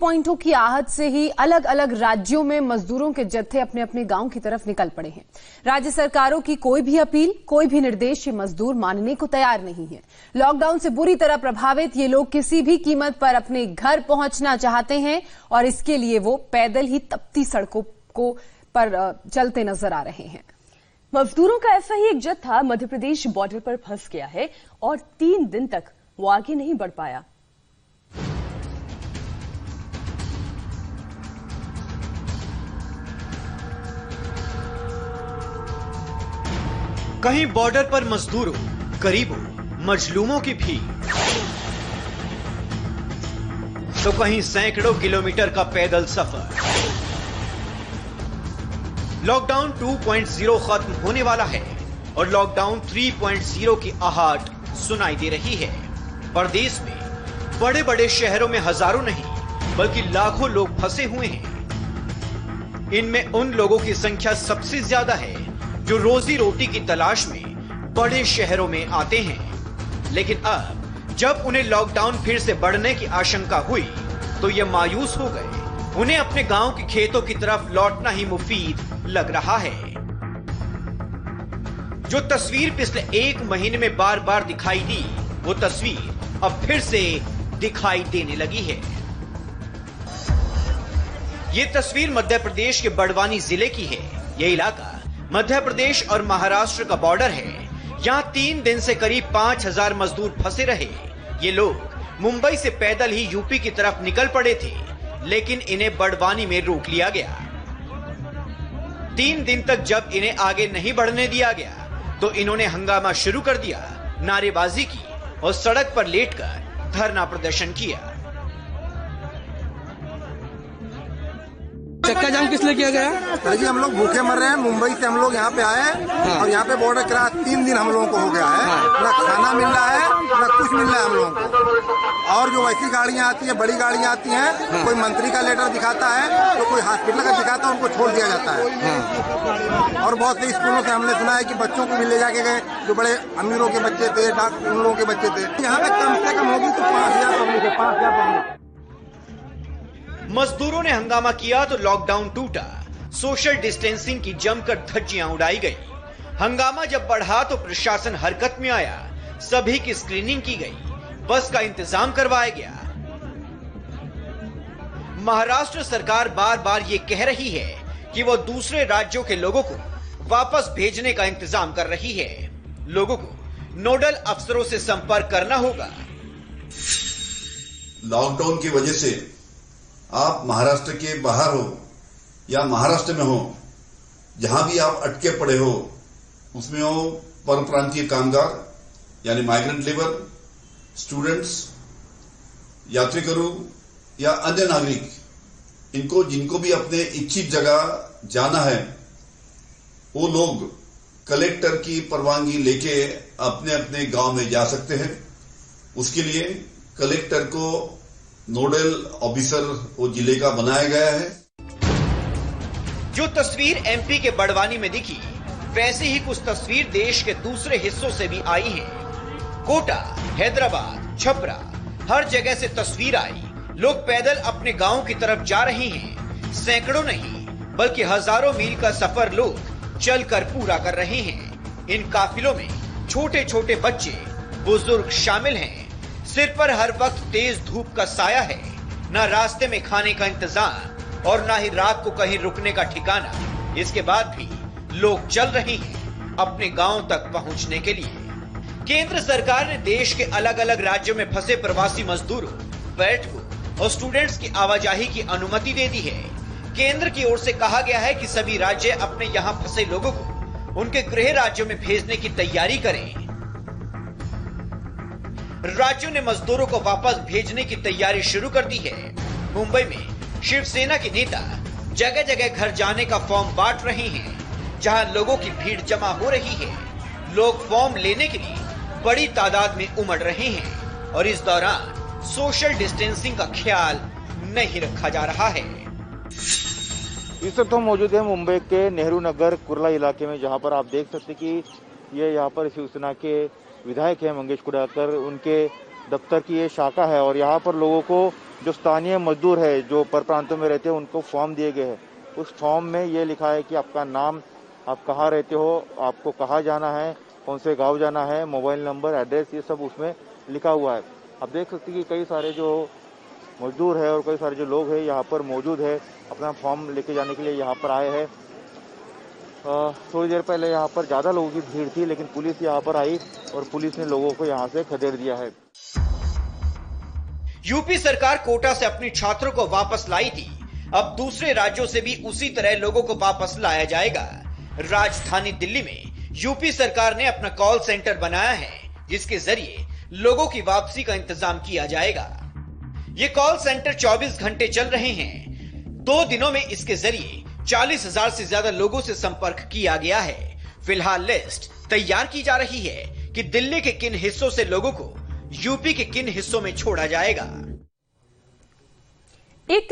पॉइंटों की आहट से ही अलग अलग राज्यों में मजदूरों के जत्थे अपने अपने गांव की तरफ निकल पड़े हैं। राज्य सरकारों की कोई भी अपील, कोई भी निर्देश ये मजदूर मानने को तैयार नहीं है। लॉकडाउन से बुरी तरह प्रभावित ये लोग किसी भी कीमत पर अपने घर पहुंचना चाहते हैं और इसके लिए वो पैदल ही तपती सड़कों पर चलते नजर आ रहे हैं। मजदूरों का ऐसा ही एक जत्था मध्य प्रदेश बॉर्डर पर फंस गया है और 3 दिन तक वो आगे नहीं बढ़ पाया। कहीं बॉर्डर पर मजदूरों, गरीबों, मजलूमों की भीड़, तो कहीं सैकड़ों किलोमीटर का पैदल सफर। लॉकडाउन 2.0 खत्म होने वाला है और लॉकडाउन 3.0 की आहट सुनाई दे रही है। प्रदेश में बड़े बड़े शहरों में हजारों नहीं बल्कि लाखों लोग फंसे हुए हैं। इनमें उन लोगों की संख्या सबसे ज्यादा है जो रोजी रोटी की तलाश में बड़े शहरों में आते हैं। लेकिन अब जब उन्हें लॉकडाउन फिर से बढ़ने की आशंका हुई तो ये मायूस हो गए। उन्हें अपने गांव के खेतों की तरफ लौटना ही मुफीद लग रहा है। जो तस्वीर पिछले 1 महीने में बार बार दिखाई दी, वो तस्वीर अब फिर से दिखाई देने लगी है। ये तस्वीर मध्य प्रदेश के बड़वानी जिले की है। ये इलाका मध्य प्रदेश और महाराष्ट्र का बॉर्डर है। यहाँ 3 दिन से करीब 5000 मजदूर फंसे रहे। ये लोग मुंबई से पैदल ही यूपी की तरफ निकल पड़े थे, लेकिन इन्हें बड़वानी में रोक लिया गया। 3 दिन तक जब इन्हें आगे नहीं बढ़ने दिया गया तो इन्होंने हंगामा शुरू कर दिया, नारेबाजी की और सड़क पर लेटकर धरना प्रदर्शन किया। चक्का जाम किस लिए किया गया? सर जी, हम लोग भूखे मर रहे हैं। मुंबई से हम लोग यहाँ पे आए हैं और यहाँ पे बॉर्डर क्रॉस 3 दिन हम लोगों को हो गया है। ना खाना मिल रहा है, ना कुछ मिल रहा है हम लोगों को। और जो वैसी गाड़ियाँ आती है, बड़ी गाड़ियाँ आती हैं, कोई मंत्री का लेटर दिखाता है तो कोई हॉस्पिटल का दिखाता है, उनको छोड़ दिया जाता है। और बहुत से स्कूलों से हमने सुना है कि बच्चों को भी ले जाके गए, जो बड़े अमीरों के बच्चे थे, उन लोगों के बच्चे थे। यहाँ पे कम से कम होगी तो 5000 पब्लिक है, 5000 पब्लिक। मजदूरों ने हंगामा किया तो लॉकडाउन टूटा। सोशल डिस्टेंसिंग की जमकर धज्जियां उड़ाई गई। हंगामा जब बढ़ा तो प्रशासन हरकत में आया। सभी की स्क्रीनिंग की गई, बस का इंतजाम करवाया गया। महाराष्ट्र सरकार बार बार ये कह रही है कि वो दूसरे राज्यों के लोगों को वापस भेजने का इंतजाम कर रही है। लोगों को नोडल अफसरों से संपर्क करना होगा। लॉकडाउन की वजह से आप महाराष्ट्र के बाहर हो या महाराष्ट्र में हो, जहां भी आप अटके पड़े हो, उसमें हो परप्रांतीय कामगार यानी माइग्रेंट लेबर, स्टूडेंट्स, यात्रिकरू या अन्य नागरिक, इनको जिनको भी अपने इच्छित जगह जाना है, वो लोग कलेक्टर की परवानगी लेके अपने अपने गांव में जा सकते हैं। उसके लिए कलेक्टर को नोडल ऑफिसर वो जिले का बनाया गया है। जो तस्वीर एमपी के बड़वानी में दिखी, वैसे ही कुछ तस्वीर देश के दूसरे हिस्सों से भी आई हैं। कोटा, हैदराबाद, छपरा, हर जगह से तस्वीर आई। लोग पैदल अपने गांव की तरफ जा रहे हैं। सैकड़ों नहीं बल्कि हजारों मील का सफर लोग चलकर पूरा कर रहे हैं। इन काफिलों में छोटे छोटे बच्चे, बुजुर्ग शामिल हैं। सिर पर हर वक्त तेज धूप का साया है। न रास्ते में खाने का इंतजाम और न ही रात को कहीं रुकने का ठिकाना। इसके बाद भी लोग चल रहे हैं अपने गांव तक पहुंचने के लिए। केंद्र सरकार ने देश के अलग अलग राज्यों में फंसे प्रवासी मजदूरों, पर्यटकों और स्टूडेंट्स की आवाजाही की अनुमति दे दी है। केंद्र की ओर से कहा गया है कि सभी राज्य अपने यहाँ फंसे लोगों को उनके गृह राज्यों में भेजने की तैयारी करें। राज्यों ने मजदूरों को वापस भेजने की तैयारी शुरू कर दी है। मुंबई में शिवसेना के नेता जगह जगह घर जाने का फॉर्म बांट रहे हैं, जहां लोगों की भीड़ जमा हो रही है। लोग फॉर्म लेने के लिए बड़ी तादाद में उमड़ रहे हैं और इस दौरान सोशल डिस्टेंसिंग का ख्याल नहीं रखा जा रहा है। इस वक्त हम मौजूद है मुंबई के नेहरू नगर कुर्ला इलाके में, जहां पर आप देख सकते कि ये यहाँ पर शिवसेना के विधायक है मंगेश कुडाकर, उनके दफ्तर की ये शाखा है और यहाँ पर लोगों को जो स्थानीय मजदूर है, जो पर प्रांतों में रहते हैं, उनको फॉर्म दिए गए हैं। उस फॉर्म में ये लिखा है कि आपका नाम, आप कहाँ रहते हो, आपको कहाँ जाना है, कौन से गांव जाना है, मोबाइल नंबर, एड्रेस, ये सब उसमें लिखा हुआ है। आप देख सकते हैं कि कई सारे जो मजदूर है और कई सारे जो लोग हैं यहाँ पर मौजूद है, अपना फॉर्म लेके जाने के लिए यहाँ पर आए हैं। थोड़ी देर पहले यहाँ पर ज्यादा लोगों की भीड़ थी, लेकिन पुलिस यहाँ पर आई और पुलिस ने लोगों को यहाँ से खदेड़ दिया है। यूपी सरकार कोटा से अपने छात्रों को वापस लाई थी, अब दूसरे राज्यों से भी उसी तरह लोगों को वापस लाया जाएगा। राजधानी दिल्ली में यूपी सरकार ने अपना कॉल सेंटर बनाया है, जिसके जरिए लोगों की वापसी का इंतजाम किया जाएगा। ये कॉल सेंटर 24 घंटे चल रहे हैं। 2 दिनों में इसके जरिए 40,000 से ज्यादा लोगों से संपर्क किया गया है। फिलहाल लिस्ट तैयार की जा रही है कि दिल्ली के किन हिस्सों से लोगों को यूपी के किन हिस्सों में छोड़ा जाएगा। एक